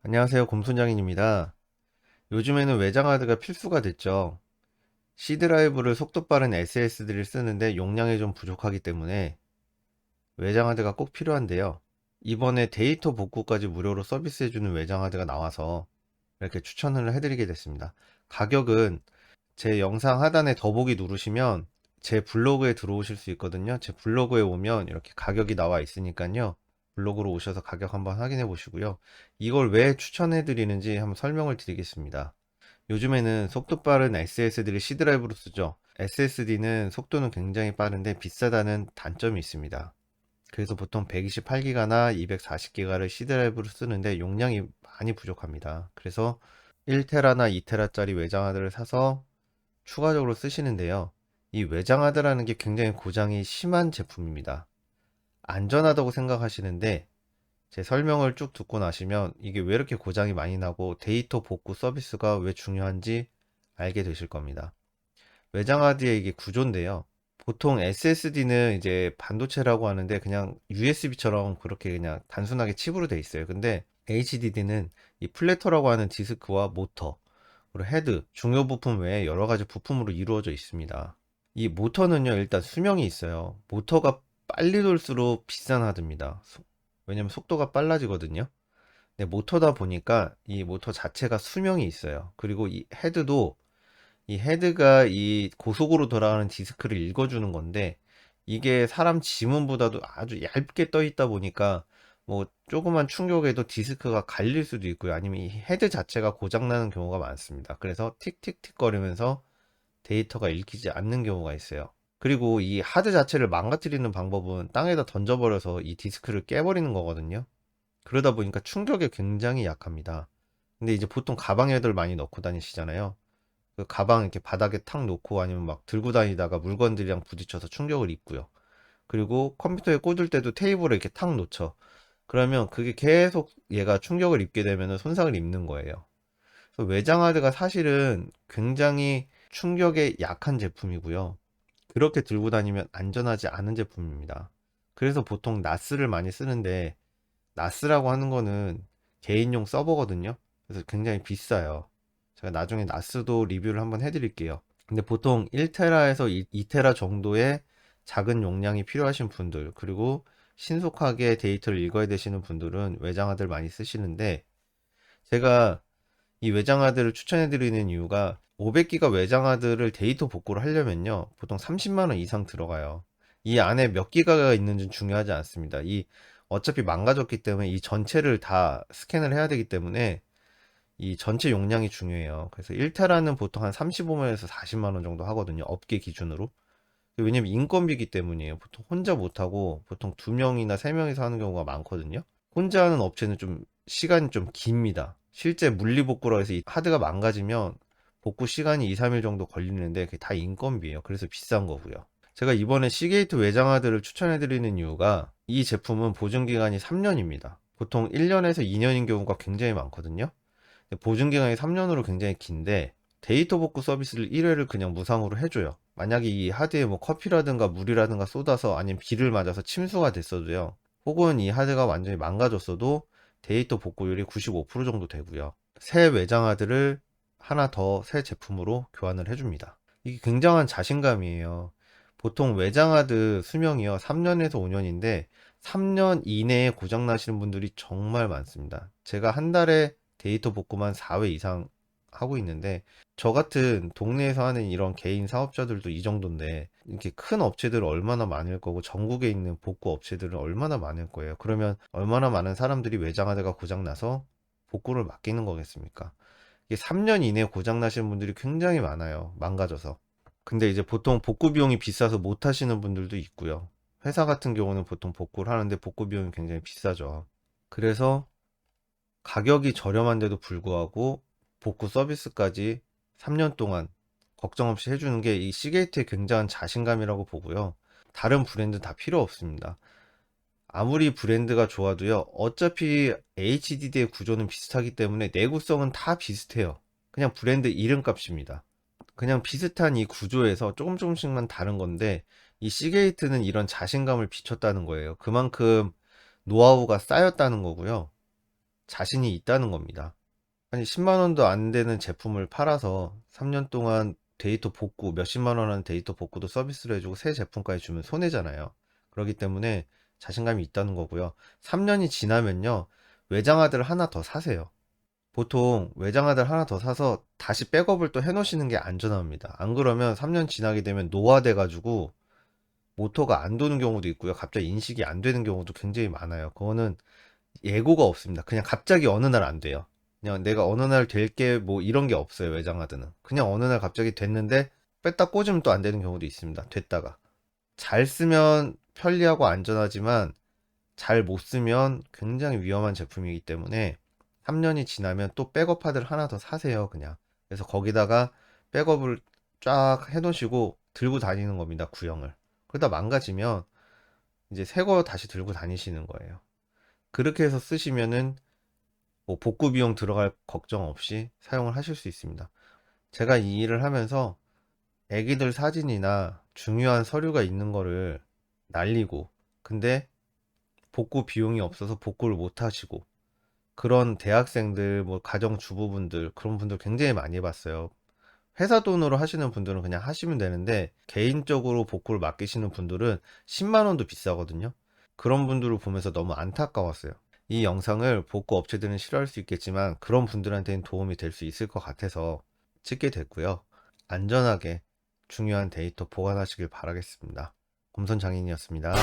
안녕하세요. 곰순장인입니다. 요즘에는 외장하드가 필수가 됐죠. C 드라이브를 속도 빠른 SSD를 쓰는데 용량이 좀 부족하기 때문에 외장하드가 꼭 필요한데요. 이번에 데이터 복구까지 무료로 서비스해주는 외장하드가 나와서 이렇게 추천을 해드리게 됐습니다. 가격은 제 영상 하단에 더보기 누르시면 제 블로그에 들어오실 수 있거든요. 제 블로그에 오면 이렇게 가격이 나와 있으니까요. 블로그로 오셔서 가격 한번 확인해 보시고요. 이걸 왜 추천해 드리는지 한번 설명을 드리겠습니다. 요즘에는 속도 빠른 SSD를 C 드라이브로 쓰죠. SSD는 속도는 굉장히 빠른데 비싸다는 단점이 있습니다. 그래서 보통 128기가나 240기가를 C 드라이브로 쓰는데 용량이 많이 부족합니다. 그래서 1테라나 2테라짜리 외장하드를 사서 추가적으로 쓰시는데요. 이 외장하드라는 게 굉장히 고장이 심한 제품입니다. 안전하다고 생각하시는데 제 설명을 쭉 듣고 나시면 이게 왜 이렇게 고장이 많이 나고 데이터 복구 서비스가 왜 중요한지 알게 되실 겁니다. 외장하드의 이게 구조인데요. 보통 SSD는 이제 반도체라고 하는데 그냥 USB처럼 그렇게 그냥 단순하게 칩으로 돼 있어요. 근데 HDD는 이 플래터라고 하는 디스크와 모터, 그리고 헤드, 중요 부품 외에 여러 가지 부품으로 이루어져 있습니다. 이 모터는요, 일단 수명이 있어요. 모터가 빨리 돌수록 비싼 하드입니다. 왜냐면 속도가 빨라지거든요. 근데 모터다 보니까 이 모터 자체가 수명이 있어요. 그리고 이 헤드도 이 헤드가 이 고속으로 돌아가는 디스크를 읽어주는 건데 이게 사람 지문보다도 아주 얇게 떠 있다 보니까 뭐 조그만 충격에도 디스크가 갈릴 수도 있고요. 아니면 이 헤드 자체가 고장나는 경우가 많습니다. 그래서 틱틱틱 거리면서 데이터가 읽히지 않는 경우가 있어요. 그리고 이 하드 자체를 망가뜨리는 방법은 땅에다 던져버려서 이 디스크를 깨버리는 거거든요. 그러다 보니까 충격에 굉장히 약합니다. 근데 이제 보통 가방에들 많이 넣고 다니시잖아요. 그 가방 이렇게 바닥에 탁 놓고 아니면 막 들고 다니다가 물건들이랑 부딪혀서 충격을 입고요. 그리고 컴퓨터에 꽂을 때도 테이블에 이렇게 탁 놓죠. 그러면 그게 계속 얘가 충격을 입게 되면 손상을 입는 거예요. 그래서 외장하드가 사실은 굉장히 충격에 약한 제품이고요. 그렇게 들고 다니면 안전하지 않은 제품입니다. 그래서 보통 나스를 많이 쓰는데 나스라고 하는 거는 개인용 서버거든요. 그래서 굉장히 비싸요. 제가 나중에 나스도 리뷰를 한번 해드릴게요. 근데 보통 1테라에서 2테라 정도의 작은 용량이 필요하신 분들, 그리고 신속하게 데이터를 읽어야 되시는 분들은 외장하드를 많이 쓰시는데, 제가 이 외장하드를 추천해드리는 이유가 500기가 외장하드를 데이터 복구를 하려면요, 보통 30만원 이상 들어가요. 이 안에 몇 기가가 있는지는 중요하지 않습니다. 이 어차피 망가졌기 때문에 이 전체를 다 스캔을 해야 되기 때문에 이 전체 용량이 중요해요. 그래서 1테라는 보통 한 35만원에서 40만원 정도 하거든요. 업계 기준으로. 왜냐면 인건비기 때문이에요. 보통 혼자 못하고 보통 2명이나 3명이서 하는 경우가 많거든요. 혼자 하는 업체는 좀 시간이 좀 깁니다. 실제 물리복구라 해서 이 하드가 망가지면 복구 시간이 2, 3일 정도 걸리는데 그게 다 인건비예요. 그래서 비싼 거고요. 제가 이번에 시게이트 외장 하드를 추천해드리는 이유가 이 제품은 보증기간이 3년입니다. 보통 1년에서 2년인 경우가 굉장히 많거든요. 보증기간이 3년으로 굉장히 긴데 데이터 복구 서비스를 1회를 그냥 무상으로 해줘요. 만약에 이 하드에 뭐 커피라든가 물이라든가 쏟아서 아니면 비를 맞아서 침수가 됐어도요. 혹은 이 하드가 완전히 망가졌어도 데이터 복구율이 95% 정도 되고요. 새 외장 하드를 하나 더 새 제품으로 교환을 해줍니다. 이게 굉장한 자신감이에요. 보통 외장 하드 수명이요 3년에서 5년인데 3년 이내에 고장 나시는 분들이 정말 많습니다. 제가 한 달에 데이터 복구만 4회 이상 하고 있는데 저 같은 동네에서 하는 이런 개인 사업자들도 이 정도인데 이렇게 큰 업체들은 얼마나 많을 거고 전국에 있는 복구 업체들은 얼마나 많을 거예요. 그러면 얼마나 많은 사람들이 외장하드가 고장 나서 복구를 맡기는 거겠습니까? 이게 3년 이내에 고장 나시는 분들이 굉장히 많아요. 망가져서. 근데 이제 보통 복구 비용이 비싸서 못 하시는 분들도 있고요. 회사 같은 경우는 보통 복구를 하는데 복구 비용이 굉장히 비싸죠. 그래서 가격이 저렴한데도 불구하고 복구 서비스까지 3년 동안 걱정 없이 해주는 게 이 시게이트의 굉장한 자신감이라고 보고요. 다른 브랜드 다 필요 없습니다. 아무리 브랜드가 좋아도요. 어차피 HDD의 구조는 비슷하기 때문에 내구성은 다 비슷해요. 그냥 브랜드 이름값입니다. 그냥 비슷한 이 구조에서 조금씩만 다른 건데 이 시게이트는 이런 자신감을 비췄다는 거예요. 그만큼 노하우가 쌓였다는 거고요. 자신이 있다는 겁니다. 아니 10만 원도 안 되는 제품을 팔아서 3년 동안 데이터 복구 몇십만 원 하는 데이터 복구도 서비스로 해주고 새 제품까지 주면 손해잖아요. 그렇기 때문에 자신감이 있다는 거고요. 3년이 지나면요, 외장하드를 하나 더 사세요. 보통 외장하드를 하나 더 사서 다시 백업을 또 해놓으시는 게 안전합니다. 안 그러면 3년 지나게 되면 노화돼 가지고 모터가 안 도는 경우도 있고요, 갑자기 인식이 안 되는 경우도 굉장히 많아요. 그거는 예고가 없습니다. 그냥 갑자기 어느 날 안 돼요. 그냥 내가 어느 날 될게 뭐 이런 게 없어요. 외장하드는 그냥 어느 날 갑자기 됐는데 뺐다 꽂으면 또 안 되는 경우도 있습니다. 됐다가 잘 쓰면 편리하고 안전하지만 잘 못 쓰면 굉장히 위험한 제품이기 때문에 3년이 지나면 또 백업 하드를 하나 더 사세요. 그냥 그래서 거기다가 백업을 쫙 해놓으시고 들고 다니는 겁니다. 구형을. 그러다 망가지면 이제 새 거 다시 들고 다니시는 거예요. 그렇게 해서 쓰시면은 뭐 복구 비용 들어갈 걱정 없이 사용을 하실 수 있습니다. 제가 이 일을 하면서 애기들 사진이나 중요한 서류가 있는 거를 날리고, 근데 복구 비용이 없어서 복구를 못 하시고, 그런 대학생들, 뭐 가정주부분들, 그런 분들 굉장히 많이 봤어요. 회사 돈으로 하시는 분들은 그냥 하시면 되는데 개인적으로 복구를 맡기시는 분들은 10만 원도 비싸거든요. 그런 분들을 보면서 너무 안타까웠어요. 이 영상을 복구 업체들은 싫어할 수 있겠지만 그런 분들한테는 도움이 될 수 있을 것 같아서 찍게 됐고요. 안전하게 중요한 데이터 보관하시길 바라겠습니다. 곰선장인이었습니다.